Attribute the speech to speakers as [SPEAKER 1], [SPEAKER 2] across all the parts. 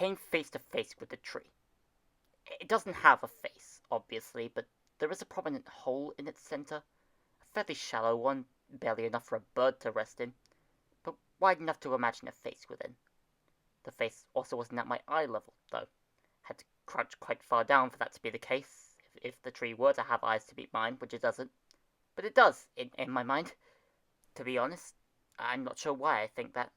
[SPEAKER 1] came face to face with the tree. It doesn't have a face, obviously, but there is a prominent hole in its center. A fairly shallow one, barely enough for a bird to rest in, but wide enough to imagine a face within. The face also wasn't at my eye level, though. Had to crouch quite far down for that to be the case, if the tree were to have eyes to meet mine, which it doesn't. But it does, in my mind. To be honest, I'm not sure why I think that.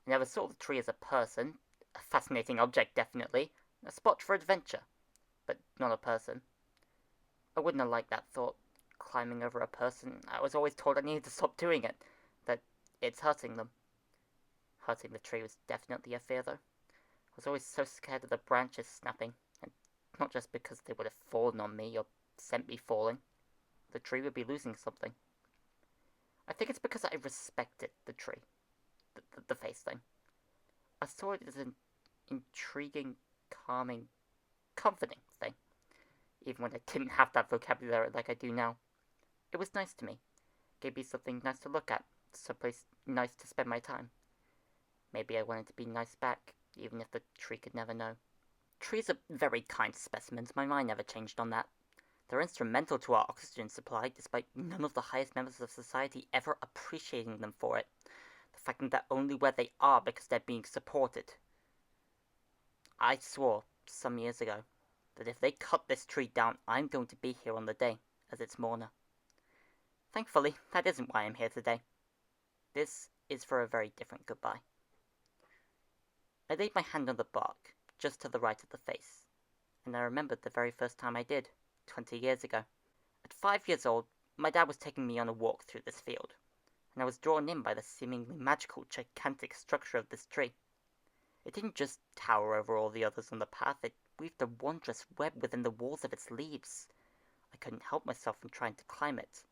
[SPEAKER 1] I never saw the tree as a person. A fascinating object, definitely. A spot for adventure. But not a person. I wouldn't have liked that thought. Climbing over a person, I was always told I needed to stop doing it. That it's hurting them. Hurting the tree was definitely a fear, though. I was always so scared of the branches snapping. And not just because they would have fallen on me or sent me falling. The tree would be losing something. I think it's because I respected the tree. The face thing. I saw it as an intriguing, calming, comforting thing. Even when I didn't have that vocabulary like I do now. It was nice to me. Gave me something nice to look at. Someplace nice to spend my time. Maybe I wanted to be nice back, even if the tree could never know. Trees are very kind specimens. My mind never changed on that. They're instrumental to our oxygen supply, despite none of the highest members of society ever appreciating them for it. The fact that they're only where they are because they're being supported. I swore, some years ago, that if they cut this tree down, I'm going to be here on the day, as its mourner. Thankfully, that isn't why I'm here today. This is for a very different goodbye. I laid my hand on the bark, just to the right of the face, and I remembered the very first time I did, 20 years ago. At 5 years old, my dad was taking me on a walk through this field, and I was drawn in by the seemingly magical, gigantic structure of this tree. It didn't just tower over all the others on the path, it weaved a wondrous web within the walls of its leaves. I couldn't help myself from trying to climb it.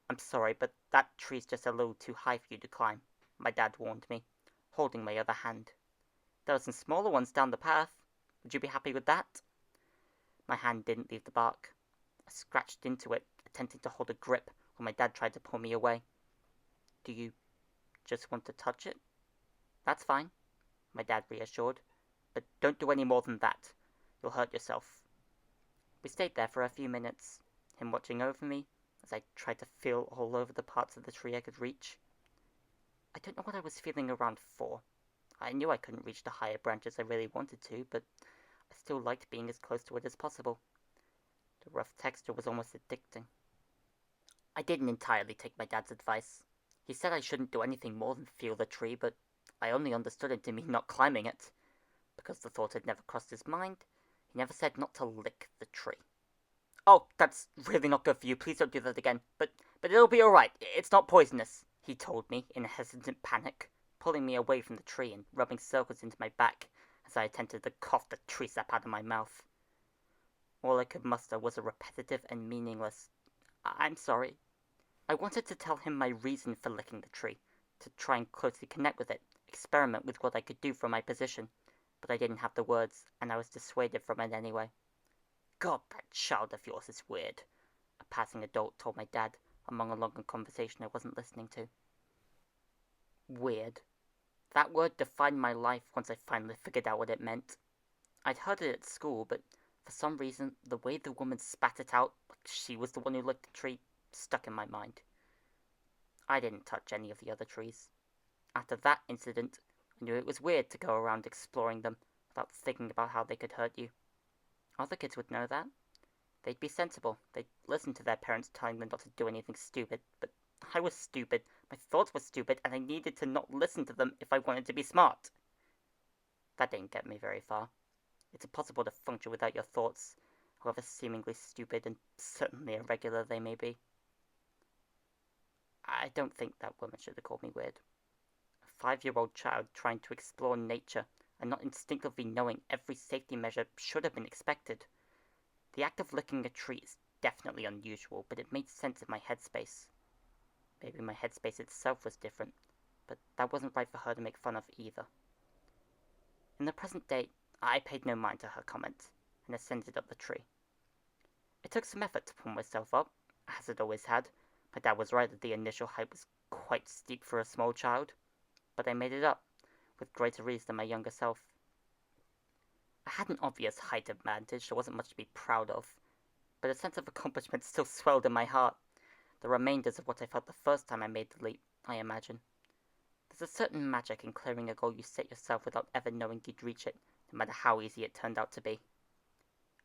[SPEAKER 1] I'm sorry, but that tree's just a little too high for you to climb, my dad warned me, holding my other hand. There are some smaller ones down the path. Would you be happy with that? My hand didn't leave the bark. I scratched into it, attempting to hold a grip, while my dad tried to pull me away. Do you just want to touch it? That's fine, my dad reassured. But don't do any more than that. You'll hurt yourself. We stayed there for a few minutes, him watching over me as I tried to feel all over the parts of the tree I could reach. I don't know what I was feeling around for. I knew I couldn't reach the higher branches I really wanted to, but I still liked being as close to it as possible. The rough texture was almost addicting. I didn't entirely take my dad's advice. He said I shouldn't do anything more than feel the tree, but I only understood it to mean not climbing it. Because the thought had never crossed his mind, he never said not to lick the tree. Oh, that's really not good for you. Please don't do that again. But it'll be alright. It's not poisonous, he told me in a hesitant panic, pulling me away from the tree and rubbing circles into my back as I attempted to cough the tree sap out of my mouth. All I could muster was a repetitive and meaningless, I'm sorry. I wanted to tell him my reason for licking the tree, to try and closely connect with it, experiment with what I could do from my position, but I didn't have the words, and I was dissuaded from it anyway. God, that child of yours is weird, a passing adult told my dad, among a longer conversation I wasn't listening to. Weird. That word defined my life once I finally figured out what it meant. I'd heard it at school, but for some reason, the way the woman spat it out, like she was the one who licked the tree, stuck in my mind. I didn't touch any of the other trees. After that incident, I knew it was weird to go around exploring them without thinking about how they could hurt you. Other kids would know that. They'd be sensible. They'd listen to their parents telling them not to do anything stupid. But I was stupid. My thoughts were stupid, and I needed to not listen to them if I wanted to be smart. That didn't get me very far. It's impossible to function without your thoughts, however seemingly stupid and certainly irregular they may be. I don't think that woman should have called me weird. A 5-year-old child trying to explore nature and not instinctively knowing every safety measure should have been expected. The act of licking a tree is definitely unusual, but it made sense in my headspace. Maybe my headspace itself was different, but that wasn't right for her to make fun of either. In the present day, I paid no mind to her comment, and ascended up the tree. It took some effort to pull myself up, as it always had. My dad was right that the initial height was quite steep for a small child, but I made it up, with greater ease than my younger self. I had an obvious height advantage, there wasn't much to be proud of, but a sense of accomplishment still swelled in my heart. The remainders of what I felt the first time I made the leap, I imagine. There's a certain magic in clearing a goal you set yourself without ever knowing you'd reach it, no matter how easy it turned out to be.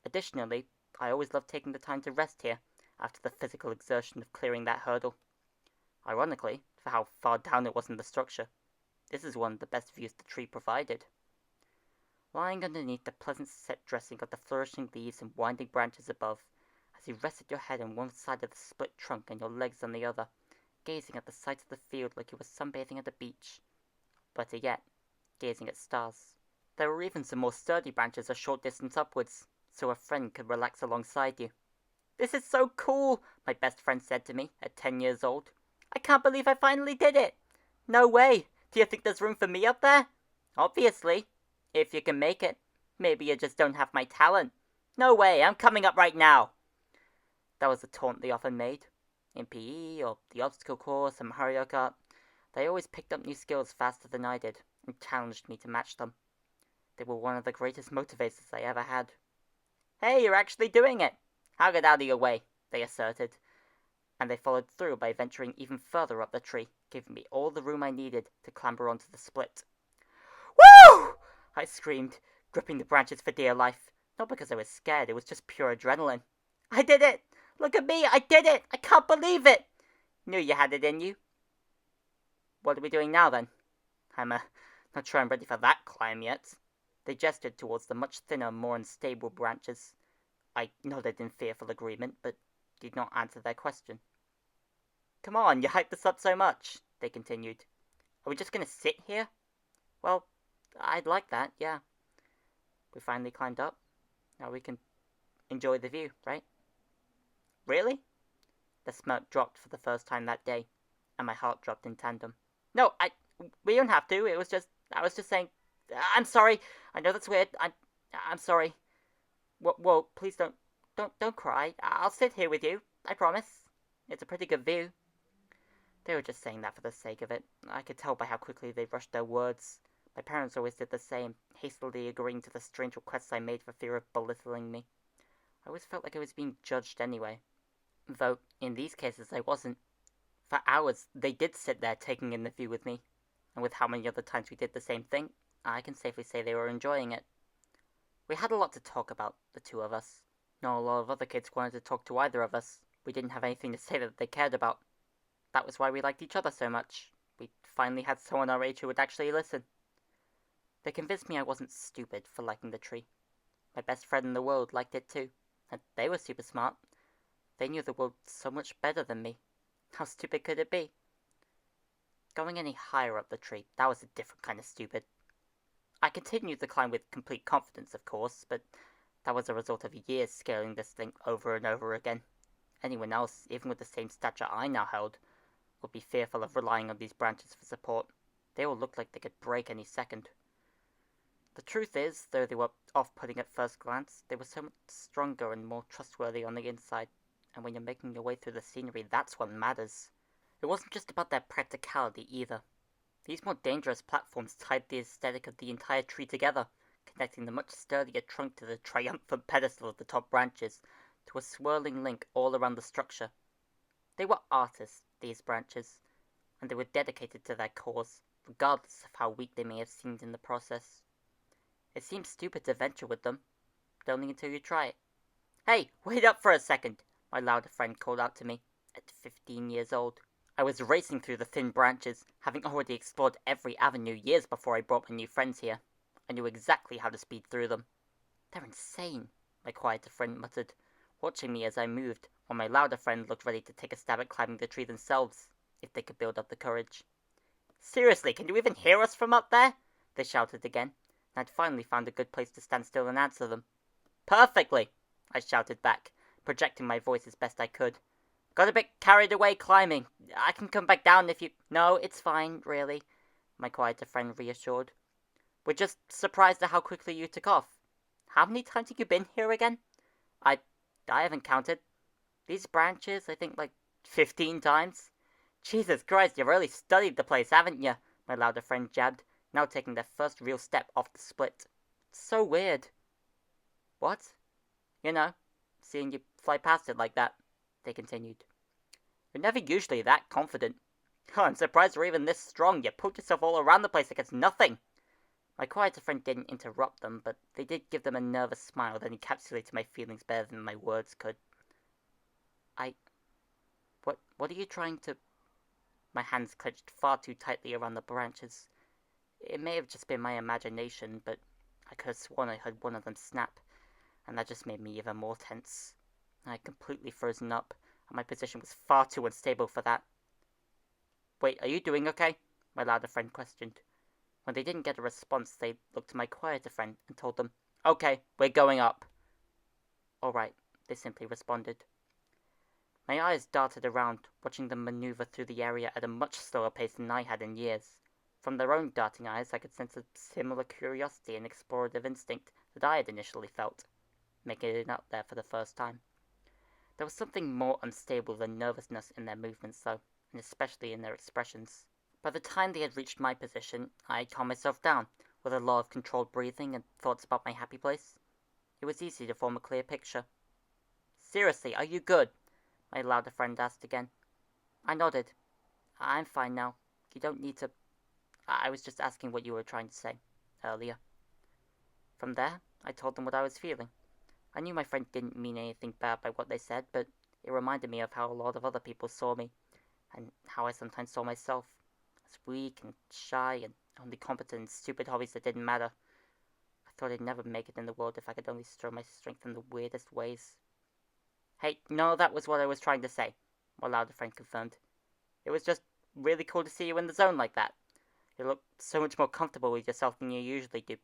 [SPEAKER 1] Additionally, I always loved taking the time to rest here, after the physical exertion of clearing that hurdle. Ironically, for how far down it was in the structure, this is one of the best views the tree provided. Lying underneath the pleasant set dressing of the flourishing leaves and winding branches above, as you rested your head on one side of the split trunk and your legs on the other, gazing at the sights of the field like you were sunbathing at the beach. Better yet, gazing at stars. There were even some more sturdy branches a short distance upwards, so a friend could relax alongside you. "This is so cool," my best friend said to me at 10 years old. "I can't believe I finally did it." "No way. Do you think there's room for me up there?" "Obviously. If you can make it. Maybe you just don't have my talent." "No way, I'm coming up right now." That was the taunt they often made. In PE, or the obstacle course, and Mario Kart, they always picked up new skills faster than I did, and challenged me to match them. They were one of the greatest motivators I ever had. "Hey, you're actually doing it. I'll get out of your way," they asserted. And they followed through by venturing even further up the tree, giving me all the room I needed to clamber onto the split. "Woo!" I screamed, gripping the branches for dear life. Not because I was scared, it was just pure adrenaline. "I did it! Look at me, I did it! I can't believe it! Knew you had it in you." "What are we doing now, then?" I'm not sure I'm ready for that climb yet." They gestured towards the much thinner, more unstable branches. I nodded in fearful agreement, but did not answer their question. "Come on, you hyped this up so much," they continued. "Are we just gonna sit here?" "Well, I'd like that, yeah." We finally climbed up. Now we can enjoy the view, right? "Really?" The smirk dropped for the first time that day, and my heart dropped in tandem. "No, we don't have to. I was just saying, I'm sorry. I know that's weird. I'm sorry. Whoa, please don't cry. I'll sit here with you. I promise. It's a pretty good view." They were just saying that for the sake of it. I could tell by how quickly they rushed their words. My parents always did the same, hastily agreeing to the strange requests I made for fear of belittling me. I always felt like I was being judged anyway. Though, in these cases, I wasn't. For hours, they did sit there taking in the view with me. And with how many other times we did the same thing, I can safely say they were enjoying it. We had a lot to talk about, the two of us. Not a lot of other kids wanted to talk to either of us. We didn't have anything to say that they cared about. That was why we liked each other so much. We finally had someone our age who would actually listen. They convinced me I wasn't stupid for liking the tree. My best friend in the world liked it too, and they were super smart. They knew the world so much better than me. How stupid could it be? Going any higher up the tree, that was a different kind of stupid. I continued the climb with complete confidence, of course, but that was a result of years scaling this thing over and over again. Anyone else, even with the same stature I now held, would be fearful of relying on these branches for support. They all looked like they could break any second. The truth is, though they were off-putting at first glance, they were so much stronger and more trustworthy on the inside, and when you're making your way through the scenery, that's what matters. It wasn't just about their practicality either. These more dangerous platforms tied the aesthetic of the entire tree together, connecting the much sturdier trunk to the triumphant pedestal of the top branches, to a swirling link all around the structure. They were artists, these branches, and they were dedicated to their cause, regardless of how weak they may have seemed in the process. It seems stupid to venture with them, but only until you try it. "Hey, wait up for a second," my louder friend called out to me, at 15 years old. I was racing through the thin branches, having already explored every avenue years before I brought my new friends here. I knew exactly how to speed through them. "They're insane," my quieter friend muttered, watching me as I moved, while my louder friend looked ready to take a stab at climbing the tree themselves, if they could build up the courage. "Seriously, can you even hear us from up there?" they shouted again, and I'd finally found a good place to stand still and answer them. "Perfectly," I shouted back, projecting my voice as best I could. "Got a bit carried away climbing. I can come back down if you—" "No, it's fine, really," my quieter friend reassured. "We're just surprised at how quickly you took off. How many times have you been here again?" I haven't counted. These branches, I think like 15 times. "Jesus Christ, you've really studied the place, haven't you?" my louder friend jabbed, now taking their first real step off the split. "It's so weird." What? You know, seeing you fly past it like that, they continued. You're never usually that confident. Oh, I'm surprised you're even this strong. You poked yourself all around the place like it's nothing. My quieter friend didn't interrupt them, but they did give them a nervous smile that encapsulated my feelings better than my words could. I... What are you trying to... My hands clenched far too tightly around the branches. It may have just been my imagination, but I could have sworn I heard one of them snap, and that just made me even more tense. I had completely frozen up, and my position was far too unstable for that. Wait, are you doing okay? My louder friend questioned. When they didn't get a response, they looked to my quieter friend and told them, Okay, we're going up. Alright, they simply responded. My eyes darted around, watching them maneuver through the area at a much slower pace than I had in years. From their own darting eyes, I could sense a similar curiosity and explorative instinct that I had initially felt, making it out there for the first time. There was something more unstable than nervousness in their movements, though, and especially in their expressions. By the time they had reached my position, I had calmed myself down, with a lot of controlled breathing and thoughts about my happy place. It was easy to form a clear picture. Seriously, are you good? My louder friend asked again. I nodded. I'm fine now. You don't need to... I was just asking what you were trying to say earlier. From there, I told them what I was feeling. I knew my friend didn't mean anything bad by what they said, but it reminded me of how a lot of other people saw me, and how I sometimes saw myself, as weak and shy and only competent in stupid hobbies that didn't matter. I thought I'd never make it in the world if I could only show my strength in the weirdest ways. Hey, no, that was what I was trying to say, my louder friend confirmed. It was just really cool to see you in the zone like that. You look so much more comfortable with yourself than you usually do.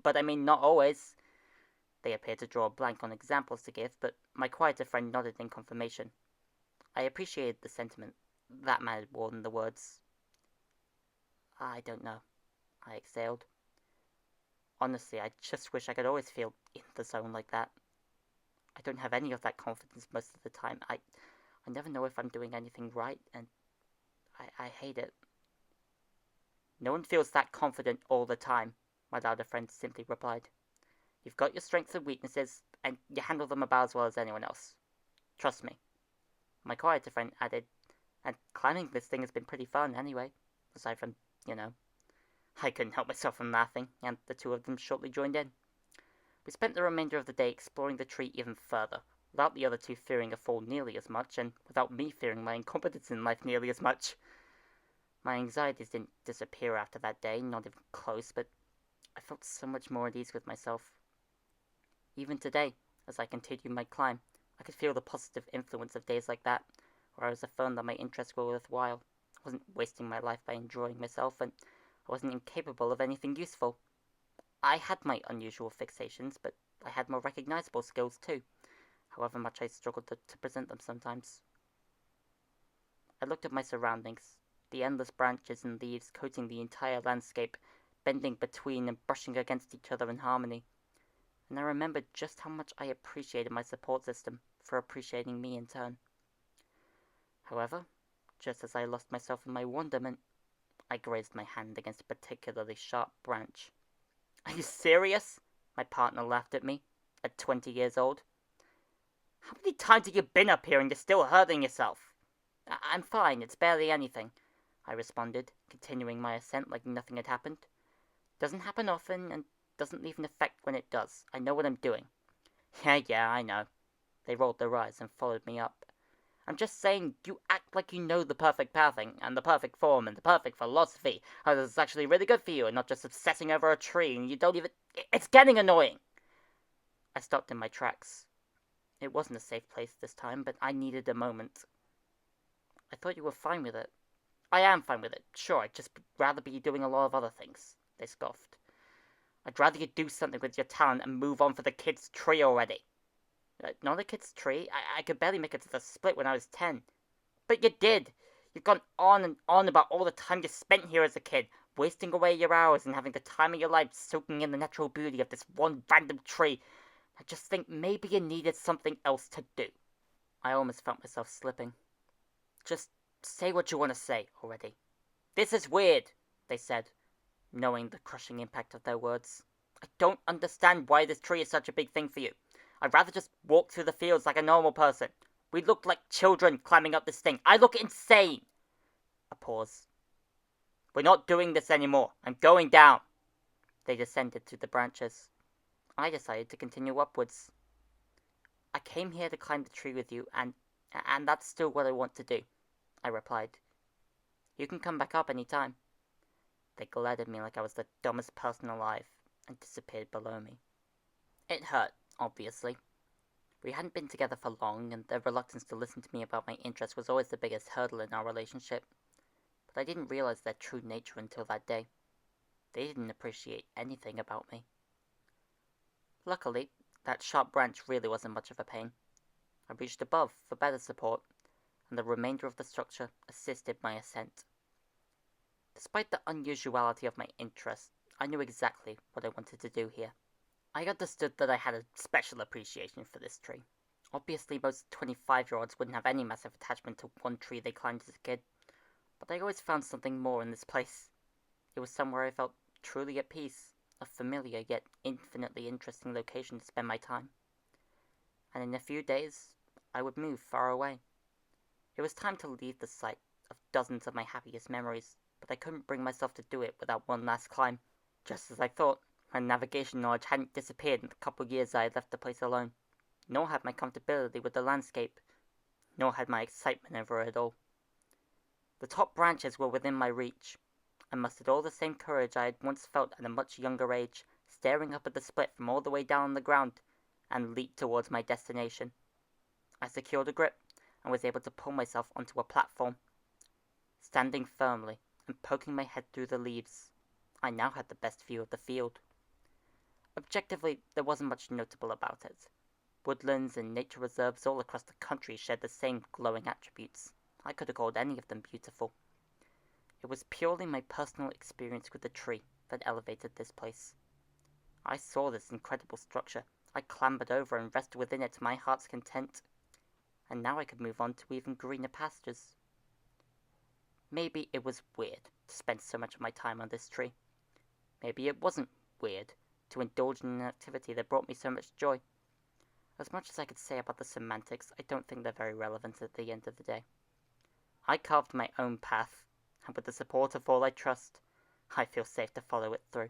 [SPEAKER 1] But I mean, not always. They appeared to draw a blank on examples to give, but my quieter friend nodded in confirmation. I appreciated the sentiment. That mattered more than the words. I don't know, I exhaled. Honestly, I just wish I could always feel in the zone like that. I don't have any of that confidence most of the time. I never know if I'm doing anything right, and I hate it. No one feels that confident all the time, my louder friend simply replied. You've got your strengths and weaknesses, and you handle them about as well as anyone else. Trust me. My quieter friend added, and climbing this thing has been pretty fun anyway, aside from, you know. I couldn't help myself from laughing, and the two of them shortly joined in. We spent the remainder of the day exploring the tree even further, without the other two fearing a fall nearly as much, and without me fearing my incompetence in life nearly as much. My anxieties didn't disappear after that day, not even close, but I felt so much more at ease with myself. Even today, as I continued my climb, I could feel the positive influence of days like that, where I was affirmed that my interests were worthwhile. I wasn't wasting my life by enjoying myself, and I wasn't incapable of anything useful. I had my unusual fixations, but I had more recognizable skills too, however much I struggled to present them sometimes. I looked at my surroundings, the endless branches and leaves coating the entire landscape, bending between and brushing against each other in harmony, and I remembered just how much I appreciated my support system for appreciating me in turn. However, just as I lost myself in my wonderment, I grazed my hand against a particularly sharp branch. Are you serious? My partner laughed at me, at 20 years old. How many times have you been up here and you're still hurting yourself? I'm fine, it's barely anything, I responded, continuing my ascent like nothing had happened. Doesn't happen often, and doesn't leave an effect when it does. I know what I'm doing. Yeah, I know. They rolled their eyes and followed me up. I'm just saying, you act like you know the perfect pathing, and the perfect form, and the perfect philosophy. How this is actually really good for you, and not just obsessing over a tree, and you don't even... It's getting annoying! I stopped in my tracks. It wasn't a safe place this time, but I needed a moment. I thought you were fine with it. I am fine with it, sure, I'd just rather be doing a lot of other things, they scoffed. I'd rather you do something with your talent and move on for the kid's tree already. Not a kid's tree? I could barely make it to the split when I was 10. But you did. You've gone on and on about all the time you spent here as a kid, wasting away your hours and having the time of your life soaking in the natural beauty of this one random tree. I just think maybe you needed something else to do. I almost felt myself slipping. Just say what you want to say already. This is weird, they said, knowing the crushing impact of their words. I don't understand why this tree is such a big thing for you. I'd rather just walk through the fields like a normal person. We look like children climbing up this thing. I look insane. A pause. We're not doing this anymore. I'm going down. They descended through the branches. I decided to continue upwards. I came here to climb the tree with you, and that's still what I want to do, I replied. You can come back up any time. They glared at me like I was the dumbest person alive, and disappeared below me. It hurt, obviously. We hadn't been together for long, and their reluctance to listen to me about my interests was always the biggest hurdle in our relationship. But I didn't realize their true nature until that day. They didn't appreciate anything about me. Luckily, that sharp branch really wasn't much of a pain. I reached above for better support, and the remainder of the structure assisted my ascent. Despite the unusuality of my interest, I knew exactly what I wanted to do here. I understood that I had a special appreciation for this tree. Obviously, most 25-year-olds wouldn't have any massive attachment to one tree they climbed as a kid, but I always found something more in this place. It was somewhere I felt truly at peace, a familiar yet infinitely interesting location to spend my time. And in a few days, I would move far away. It was time to leave the site of dozens of my happiest memories, but I couldn't bring myself to do it without one last climb. Just as I thought, my navigation knowledge hadn't disappeared in the couple years I had left the place alone, nor had my comfortability with the landscape, nor had my excitement over it all. The top branches were within my reach. I mustered all the same courage I had once felt at a much younger age, staring up at the split from all the way down on the ground, and leaped towards my destination. I secured a grip, and was able to pull myself onto a platform. Standing firmly, and poking my head through the leaves, I now had the best view of the field. Objectively, there wasn't much notable about it. Woodlands and nature reserves all across the country shared the same glowing attributes. I could have called any of them beautiful. It was purely my personal experience with the tree that elevated this place. I saw this incredible structure. I clambered over and rested within it to my heart's content. And now I could move on to even greener pastures. Maybe it was weird to spend so much of my time on this tree. Maybe it wasn't weird to indulge in an activity that brought me so much joy. As much as I could say about the semantics, I don't think they're very relevant at the end of the day. I carved my own path, and with the support of all I trust, I feel safe to follow it through.